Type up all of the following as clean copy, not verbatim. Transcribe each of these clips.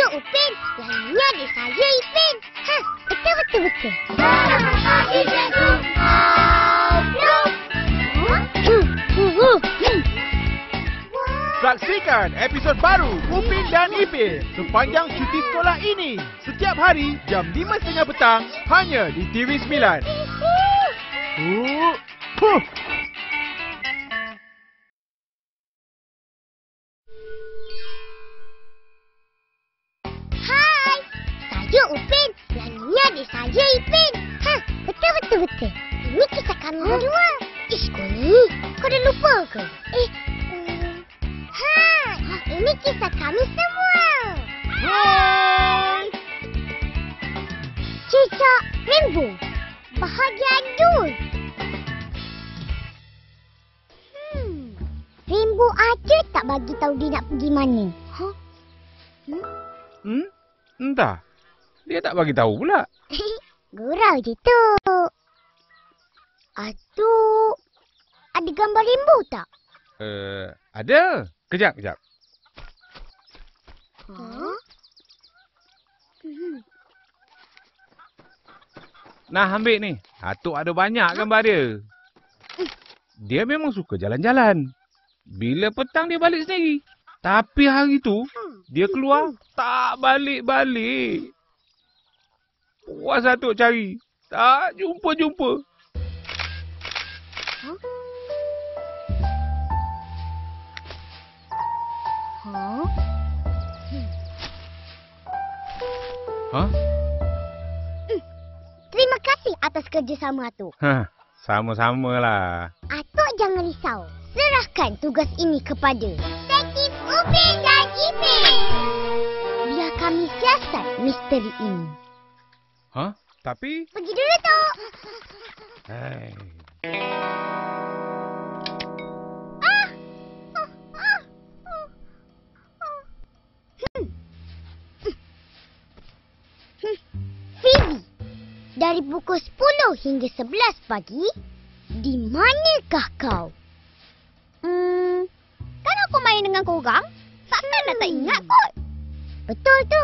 Saya Upin. Yang ini adik saya Ipin. Ha, betul. Selamat pagi, Cikgu. Saksikan episod baru Upin dan Ipin sepanjang cuti sekolah ini. Setiap hari jam 5.30 petang hanya di TV9. Hai, saya Upin. Yang ini adik saya Ipin. Ha, betul. Ini kisah kami berdua. Kau ni, kau dah lupa ke? Ini kisah kami semua. Hai. Cicak Rainbow. Bahagia Adul. Rainbow aja tak bagi tahu dia nak pergi mana. Entah. Dia tak bagi tahu pula. Gurau je tu. Atuk, ada gambar rainbow tak? Ada. Kejap. Nah, ambil ni. Atuk ada banyak gambar dia. Dia memang suka jalan-jalan. Bila petang dia balik sendiri. Tapi hari tu, dia keluar tak balik-balik. Puas Atuk cari. Tak jumpa-jumpa. Terima kasih atas kerjasama Atuk. Sama-samalah. Atuk jangan risau. Serahkan tugas ini kepada Detektif Upin dan Ipin. Biar kami siasat misteri ini. Tapi... Pergi dulu, Tok. Fizi, dari pukul 10 hingga 11 pagi, di manakah kau? Kan aku main dengan korang. Takkan dah tak ingat kot. Betul tu.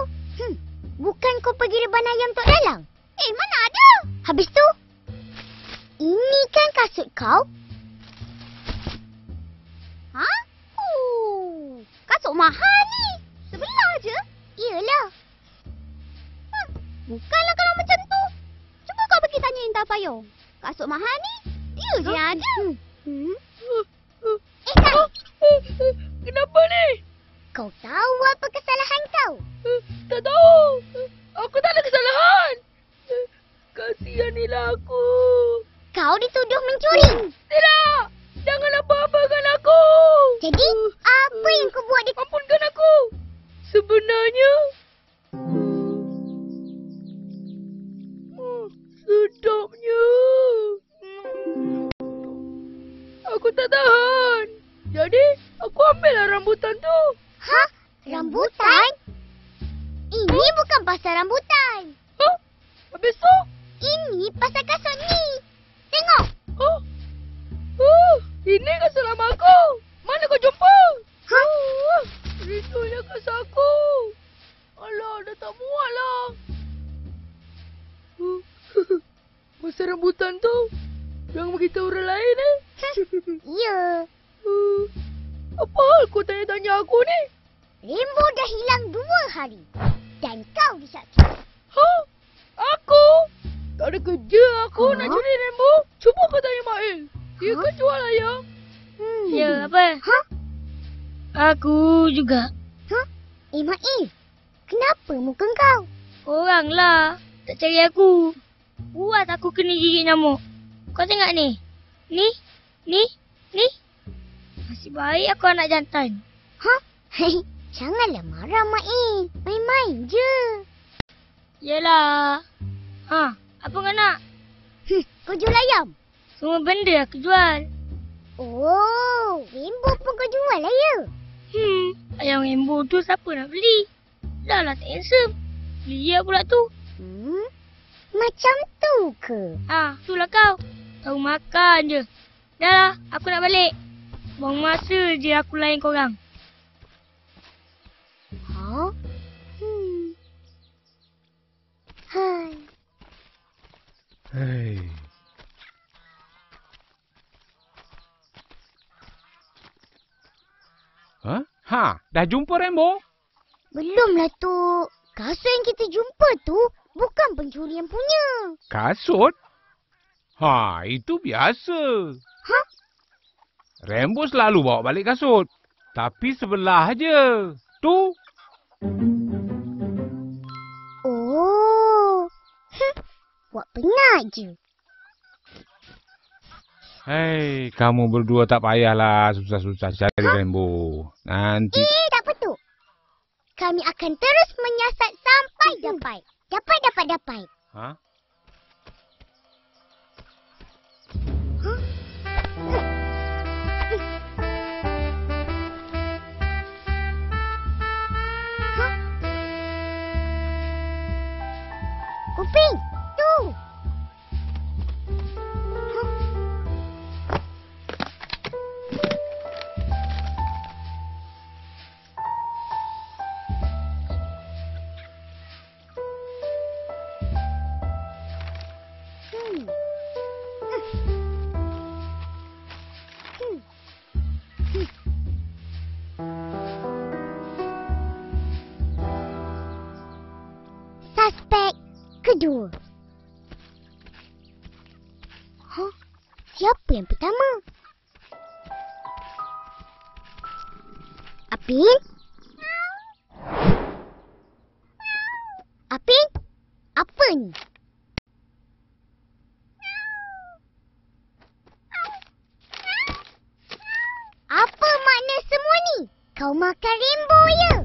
Bukan kau pergi reban ayam Tok Dalang? Mana ada? Habis tu, ini kan kasut kau? Kasut mahal ni. Sebelah je. Iyalah. Bukanlah kalau macam tu. Cuba kau pergi tanya Intan Payung. Kasut mahal ni, dia je yang ada. Kai. Kenapa ni? Kau tahu apa kesalahan kau? Tak tahu. Aku tak ada kesalahan. Kasihanilah aku. Kau dituduh mencuri. Tidak. Jangan apa-apakan aku. Jadi, apa yang kau buat di... Ampunkan aku. Sebenarnya... sedapnya. Aku tak tahan. Jadi, aku ambillah rambutan tu. Rambutan? Ini bukan pasal rambutan. Habis tu? Ini pasal kasut ni. Tengok. Ini kasut lama aku. Mana kau jumpa? Rindunya kasut aku. Alah, dah tak muat lah. Pasal rambutan tu, jangan beritahu orang lain Ya. Apa hal kau tanya-tanya aku ni? Rainbow dah hilang 2 hari. Dan kau disakiti. Aku? Tak ada kerja aku nak curi Rainbow. Cuba kau tanya Mail. Dia kan jual ayam. Ya, apa? Aku juga. Mail. Kenapa muka kau? Orang lah. Tak cari aku. Buat aku kena gigit nyamuk. Kau tengok ni. Ni. Nasib baik aku anak jantan. Janganlah marah, Mail. Main-main je. Yelah. Apa kau nak? Kau jual ayam? Semua benda aku jual. Oh, Rainbow pun kau jual lah ya? Ayam Rainbow tu siapa nak beli? Dah lah tak handsome. Beli ya pula tu. Macam tu ke? Itulah kau. Tahu makan je. Dah lah, aku nak balik. Buang masa je aku layan korang. Hai. Hei. Ha, dah jumpa Rainbow? Belumlah, Tok. Kasut yang kita jumpa tu bukan pencuri yang punya. Kasut? Ha, itu biasa. Hah? Rainbow selalu bawa balik kasut. Tapi sebelah je. Tu. Oh. Buat penat je. Hei, kamu berdua tak payahlah susah-susah cari Rainbow. Nanti... Tak apa, Tok. Kami akan terus menyiasat sampai dapat. Dapat. Ha? Upin, tu. Suspek kedua. Siapa yang pertama? Apin? Apin? Apa ni? Apa makna semua ni? Kau makan Rainbow ya?